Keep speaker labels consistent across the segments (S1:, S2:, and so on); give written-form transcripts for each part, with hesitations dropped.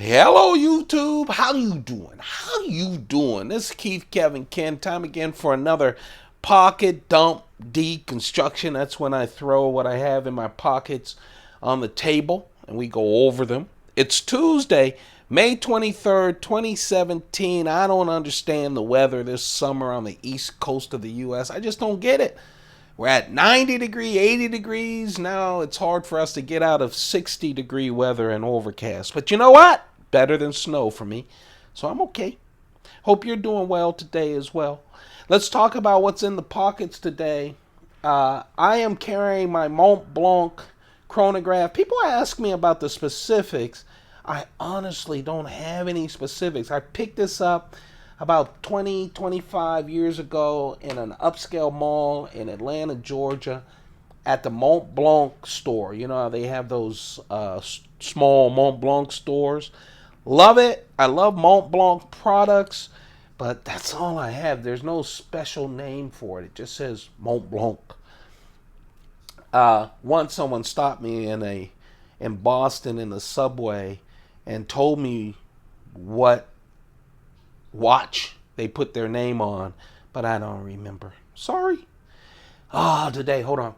S1: Hello YouTube, how you doing? How you doing? This is Keith, Kevin, Ken. Time again for another pocket dump deconstruction. That's when I throw what I have in my pockets on the table and we go over them. It's Tuesday, May 23rd, 2017. I don't understand the weather this summer on the east coast of the US. I just don't get it. We're at 90 degree, 80 degrees. Now it's hard for us to get out of 60-degree weather and overcast. But you know what? Better than snow for me. So I'm okay. Hope you're doing well today as well. Let's talk about what's in the pockets today. I am carrying my Mont Blanc chronograph. People ask me about the specifics. I honestly don't have any specifics. I picked this up about 25 years ago in an upscale mall in Atlanta, Georgia, at the Mont Blanc store. You know how they have those small Mont Blanc stores? Love it. I love Mont Blanc products, but that's all I have. There's no special name for it. It just says Mont Blanc. Once someone stopped me in Boston in the subway and told me what watch they put their name on, but I don't remember. Sorry. Today, hold on.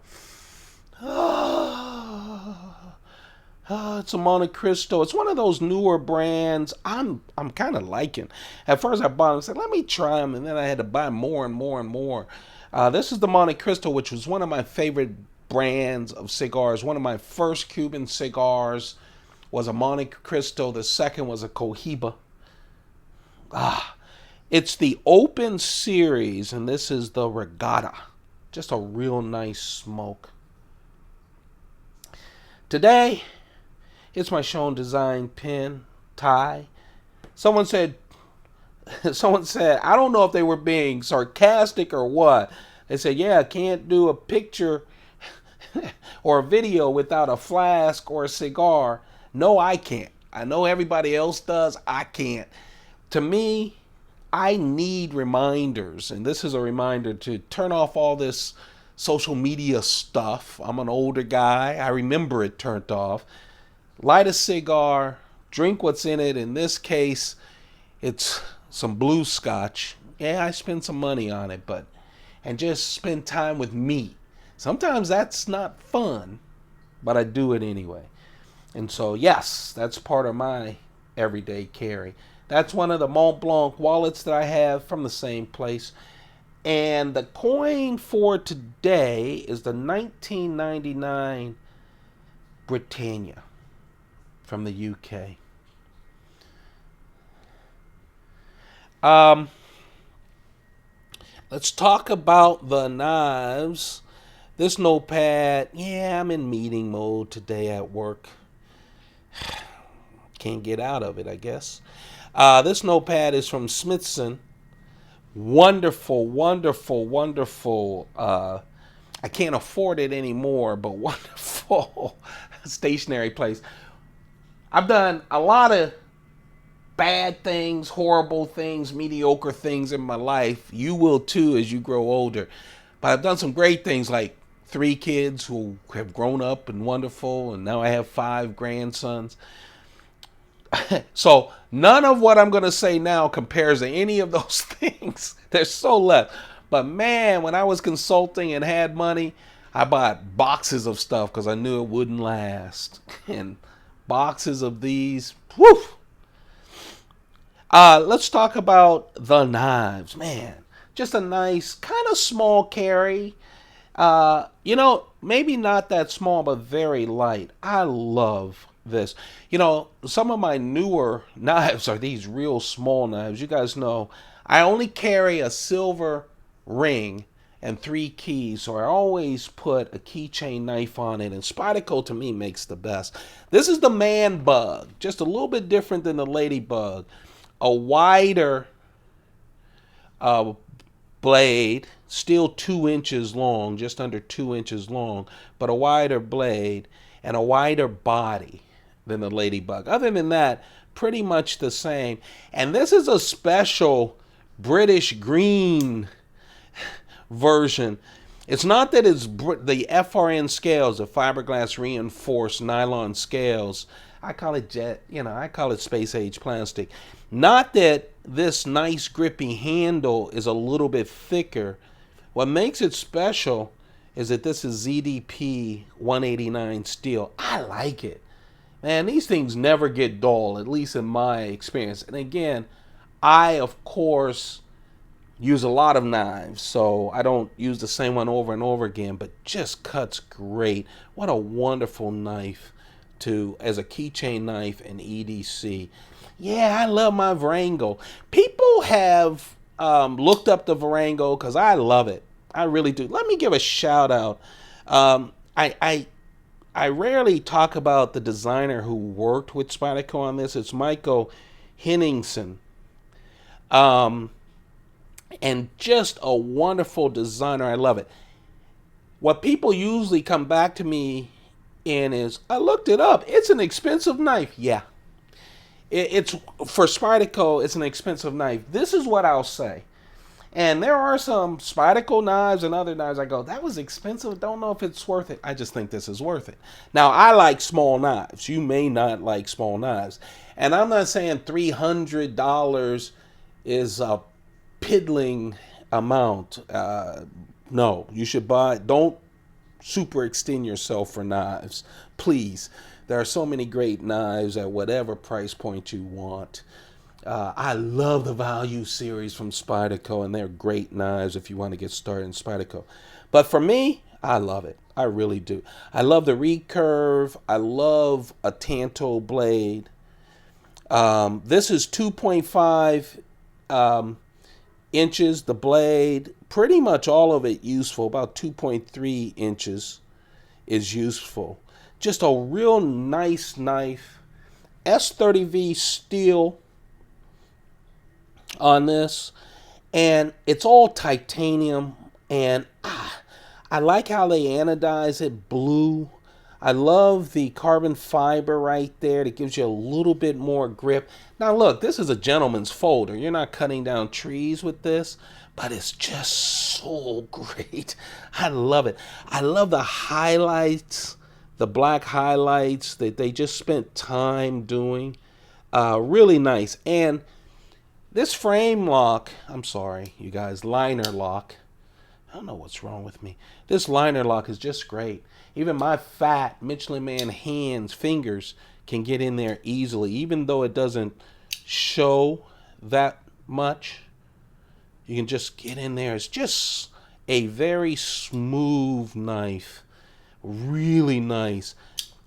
S1: It's a Monte Cristo. It's one of those newer brands I'm kind of liking. At first I bought them and said, let me try them, and then I had to buy more and more and more. This is the Monte Cristo, which was one of my favorite brands of cigars. One of my first Cuban cigars was a Monte Cristo. The second was a Cohiba. It's the Open Series, and this is the Regatta. Just a real nice smoke. Today, it's my Shown Design pin tie. Someone said, I don't know if they were being sarcastic or what. They said, yeah, I can't do a picture or a video without a flask or a cigar. No, I can't. I know everybody else does. I can't. To me, I need reminders, and this is a reminder to turn off all this social media stuff. I'm an older guy. I remember it turned off. Light a cigar, drink what's in it. In this case, it's some blue scotch. Yeah, I spend some money on it, and just spend time with me. Sometimes that's not fun, but I do it anyway. And so, yes, that's part of my everyday carry. That's one of the Mont Blanc wallets that I have from the same place. And the coin for today is the 1999 Britannia from the UK. Let's talk about the knives. This notepad, yeah, I'm in meeting mode today at work. Can't get out of it, I guess. This notepad is from Smithson. Wonderful, wonderful, wonderful. I can't afford it anymore, but wonderful stationery place. I've done a lot of bad things, horrible things, mediocre things in my life. You will too as you grow older. But I've done some great things, like 3 kids who have grown up and wonderful, and now I have 5 grandsons. So none of what I'm going to say now compares to any of those things. There's so left. But man, when I was consulting and had money, I bought boxes of stuff because I knew it wouldn't last. And boxes of these. Whew. Let's talk about the knives. Man, just a nice, kind of small carry. Maybe not that small, but very light. I love this. Some of my newer knives are these real small knives. You guys know I only carry a silver ring and 3 keys, so I always put a keychain knife on it, and Spyderco to me makes the best. This is the man bug, just a little bit different than the ladybug. A wider blade, still 2 inches long, just under 2 inches long, but a wider blade and a wider body than the ladybug. Other than that, pretty much the same. And this is a special British green version. It's not that it's the FRN scales, the fiberglass reinforced nylon scales. I call it I call it space age plastic. Not that this nice grippy handle is a little bit thicker. What makes it special is that this is ZDP-189 steel. I like it. Man, these things never get dull, at least in my experience. And again, I, of course, use a lot of knives, so I don't use the same one over and over again, but just cuts great. What a wonderful knife as a keychain knife in EDC. Yeah, I love my Vrango. People have looked up the Vrango because I love it. I really do. Let me give a shout out. I rarely talk about the designer who worked with Spyderco on this. It's Michael Henningsen. And just a wonderful designer. I love it. What people usually come back to me in is, I looked it up. It's an expensive knife. Yeah. It's for Spyderco, it's an expensive knife. This is what I'll say. And there are some Spyderco knives and other knives I go, that was expensive. Don't know if it's worth it. I just think this is worth it. Now, I like small knives. You may not like small knives. And I'm not saying $300 is a piddling amount. No, you should buy. Don't super extend yourself for knives, please. There are so many great knives at whatever price point you want. I love the Value series from Spyderco, and they're great knives if you want to get started in Spyderco. But for me, I love it. I really do. I love the recurve. I love a Tanto blade. This is 2.5 inches, the blade. Pretty much all of it useful. About 2.3 inches is useful. Just a real nice knife. S30V steel on this, and it's all titanium, and I like how they anodize it blue. I love the carbon fiber right there that gives you a little bit more grip. Now look, this is a gentleman's folder. You're not cutting down trees with this, but it's just so great. I love it. I love the highlights, the black highlights that they just spent time doing. Really nice. And this frame lock, I'm sorry, you guys, liner lock. I don't know what's wrong with me. This liner lock is just great. Even my fat Michelin Man hands, fingers, can get in there easily. Even though it doesn't show that much, you can just get in there. It's just a very smooth knife. Really nice.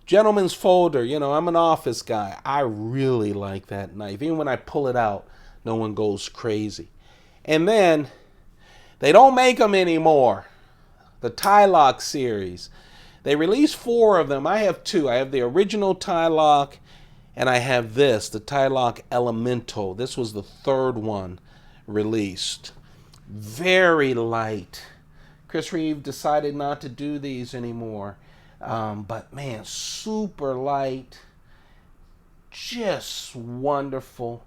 S1: Gentleman's folder, you know, I'm an office guy. I really like that knife. Even when I pull it out, no one goes crazy. And then, they don't make them anymore. The TiLock series. They released 4 of them. I have 2. I have the original TiLock, and I have this, the TiLock Elemental. This was the 3rd one released. Very light. Chris Reeve decided not to do these anymore. But man, super light. Just wonderful.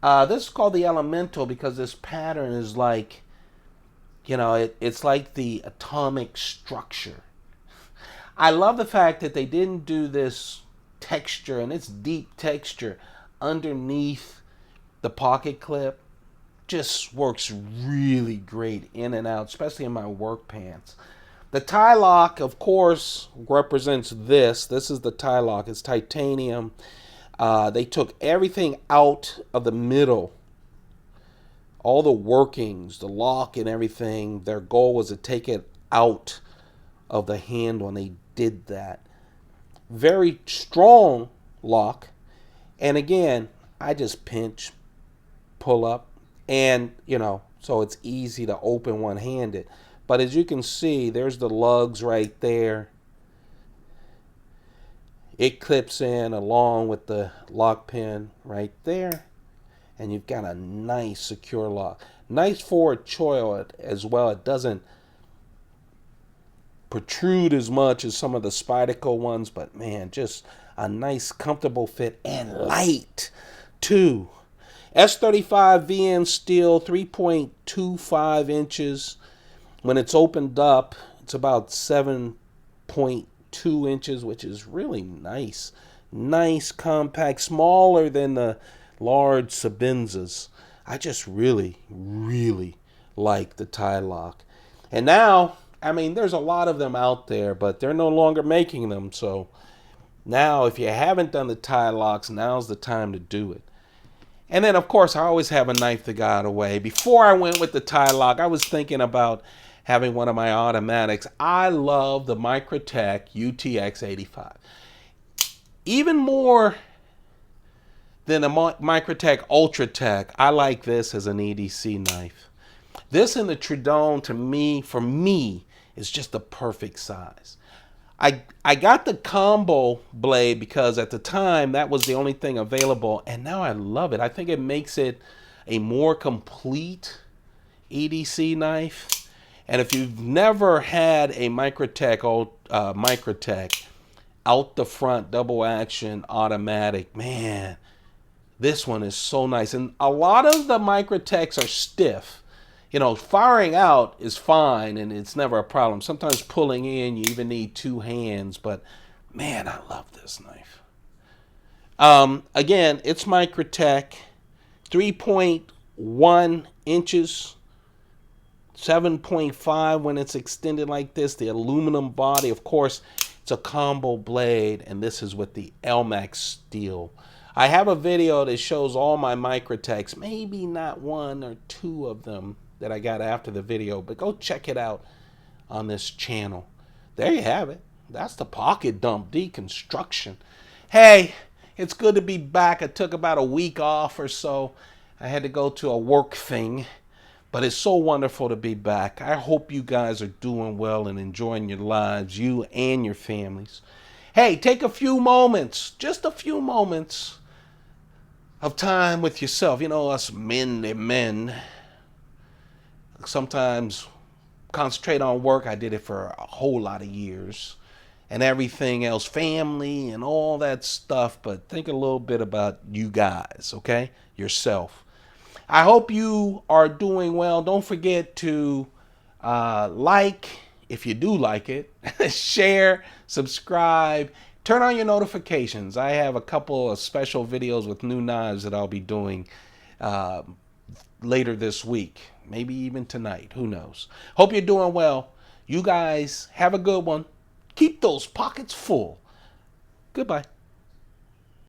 S1: This is called the Elemental because this pattern is like, you know, it's like the atomic structure. I love the fact that they didn't do this texture, and it's deep texture underneath the pocket clip. Just works really great in and out, especially in my work pants. The TiLock, of course, represents this. This is the TiLock. It's titanium. They took everything out of the middle. All the workings, the lock and everything. Their goal was to take it out of the handle, and they did that. Very strong lock. And again, I just pinch, pull up, and, you know, so it's easy to open one-handed. But as you can see, there's the lugs right there. It clips in along with the lock pin right there. And you've got a nice secure lock. Nice forward choil as well. It doesn't protrude as much as some of the Spyderco ones, but man, just a nice comfortable fit and light too. S35 VN steel, 3.25 inches. When it's opened up, It's about 7.2 inches, which is really nice. Nice, compact, smaller than the large Sabinzas. I just really, really like the TiLock. And now, I mean, there's a lot of them out there, but they're no longer making them. So now, if you haven't done the TiLocks, now's the time to do it. And then, of course, I always have a knife that got away. Before I went with the TiLock, I was thinking about having one of my automatics. I love the Microtech UTX85. Even more than a Microtech Ultratech, I like this as an EDC knife. This and the Trudon, for me, is just the perfect size. I got the combo blade because at the time that was the only thing available, and now I love it. I think it makes it a more complete EDC knife. And if you've never had a Microtech out the front double action automatic, man, this one is so nice. And a lot of the Microtechs are stiff. You know, firing out is fine and it's never a problem. Sometimes pulling in, you even need two hands, but man, I love this knife. Again, it's Microtech, 3.1 inches, 7.5 when it's extended like this. The aluminum body, of course, it's a combo blade, and this is with the Elmax steel. I have a video that shows all my Microtechs, maybe not one or two of them that I got after the video, but go check it out on this channel. There you have it. That's the pocket dump deconstruction. Hey, it's good to be back. I took about a week off or so. I had to go to a work thing, but it's so wonderful to be back. I hope you guys are doing well and enjoying your lives, you and your families. Hey, take a few moments, just a few moments of time with yourself. You know, us men sometimes concentrate on work. I did it for a whole lot of years, and everything else, family and all that stuff, but think a little bit about you guys, okay? Yourself. I hope you are doing well. Don't forget to like, if you do like it, share, subscribe, turn on your notifications. I have a couple of special videos with new knives that I'll be doing later this week, maybe even tonight, who knows. Hope you're doing well. You guys have a good one. Keep those pockets full. Goodbye.